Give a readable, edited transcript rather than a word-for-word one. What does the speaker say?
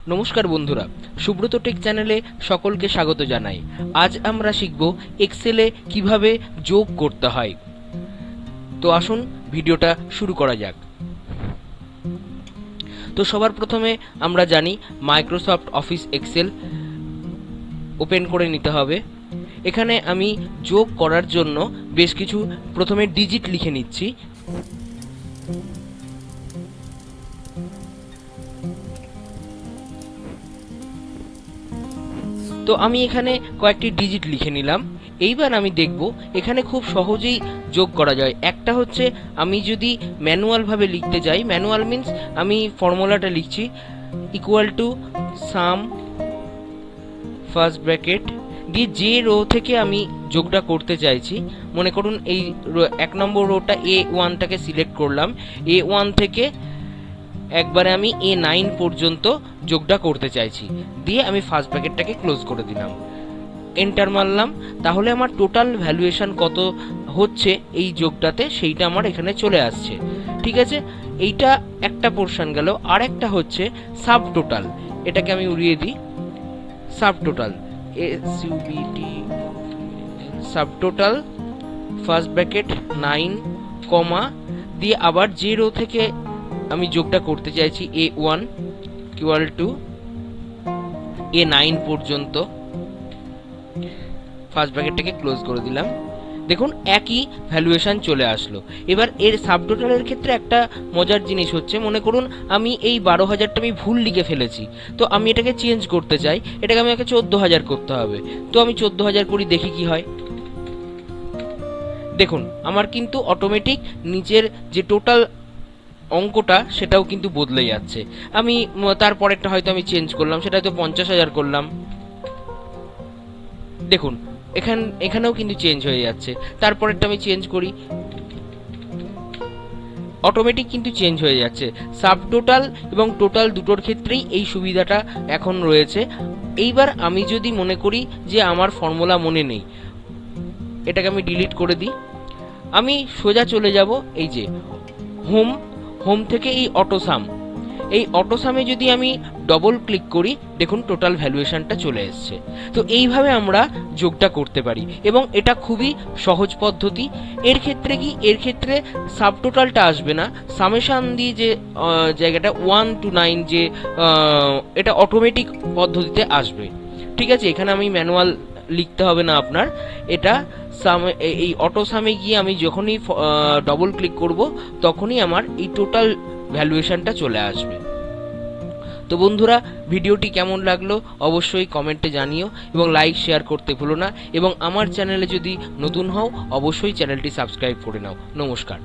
নমস্কার বন্ধুরা, সুব্রত টেক চ্যানেলে সকলকে স্বাগত জানাই। আজ আমরা শিখব এক্সেলে কিভাবে যোগ করতে হয়। তো আসুন ভিডিওটা শুরু করা যাক। তো সবার প্রথমে আমরা জানি মাইক্রোসফট অফিস এক্সেল ওপেন করে নিতে হবে। এখানে আমি যোগ করার জন্য বেশ কিছু প্রথমে ডিজিট লিখে নিচ্ছি। তো আমি এখানে কয়েকটি ডিজিট লিখে নিলাম। এইবার আমি দেখব এখানে খুব সহজেই যোগ করা যায়। একটা হচ্ছে আমি যদি ম্যানুয়ালভাবে লিখতে যাই, ম্যানুয়াল মিন্স আমি ফর্মুলাটা লিখছি equal to some first bracket দিয়ে যে রো থেকে আমি যোগটা করতে চাইছি, মনে করুন এই এক নম্বর রোটা A1টাকে সিলেক্ট করলাম, A1 থেকে একবারে আমি A9 পর্যন্ত যোগটা করতে চাইছি, দিয়ে আমি ফার্স্ট ব্র্যাকেটটাকে ক্লোজ করে দিলাম, এন্টার মারলাম। তাহলে আমার টোটাল ভ্যালুয়েশন কত হচ্ছে এই যোগটাতে সেইটা আমার এখানে চলে আসছে। ঠিক আছে, এইটা একটা পোর্শন গেল। আর একটা হচ্ছে সাব টোটাল, এটাকে আমি উড়িয়ে দিই। Sub total sub total first bracket 9 কমা দিয়ে আবার যে রো থেকে আমি যোগটা করতে চাইছি A1 ইকুয়াল টু A9 পর্যন্ত, ফার্স্ট ব্র্যাকেটটাকে ক্লোজ করে দিলাম। দেখুন একই ভ্যালুয়েশন চলে আসলো। এবার এর সাবটোটালের ক্ষেত্রে একটা মজার জিনিস হচ্ছে, মনে করুন আমি এই 12,000টা আমি ভুল লিখে ফেলেছি, তো আমি এটাকে চেঞ্জ করতে চাই, এটাকে আমাকে 14,000 করতে হবে। তো আমি 14,000 করি, দেখি কি হয়। দেখুন আমার কিন্তু অটোমেটিক নিচের যে টোটাল অঙ্কটা সেটাও কিন্তু বদলে যাচ্ছে। আমি তারপরেরটা হয়তো আমি চেঞ্জ করলাম, সেটা হয়তো 50,000 করলাম। দেখুন এখানেও কিন্তু চেঞ্জ হয়ে যাচ্ছে। তারপরেরটা আমি চেঞ্জ করি, অটোমেটিক কিন্তু চেঞ্জ হয়ে যাচ্ছে। সাবটোটাল এবং টোটাল দুটোর ক্ষেত্রেই এই সুবিধাটা এখন রয়েছে। এইবার আমি যদি মনে করি যে আমার ফর্মুলা মনে নেই, এটাকে আমি ডিলিট করে দিই। আমি সোজা চলে যাব এই যে হোম থেকে এই অটোসামে যদি আমি ডবল ক্লিক করি, দেখুন টোটাল ভ্যালুয়েশনটা চলে এসছে। তো এইভাবে আমরা যোগটা করতে পারি এবং এটা খুবই সহজ পদ্ধতি। এর ক্ষেত্রে সাবটোটালটা আসবে না, সামেশন দিয়ে যে জায়গাটা 1 to 9 যে এটা অটোমেটিক পদ্ধতিতে আসবে। ঠিক আছে, এখানে আমি ম্যানুয়াল লিখতে হবে না আপনার। এটা এই অটোসামে গিয়ে আমি যখনই ডবল ক্লিক করব তখনই আমার এই টোটাল ভ্যালুয়েশনটা চলে আসবে। তো বন্ধুরা, ভিডিওটি কেমন লাগলো অবশ্যই কমেন্টে জানিও এবং লাইক শেয়ার করতে ভুলো না, এবং আমার চ্যানেলে যদি নতুন হও অবশ্যই চ্যানেলটি সাবস্ক্রাইব করে নাও। নমস্কার।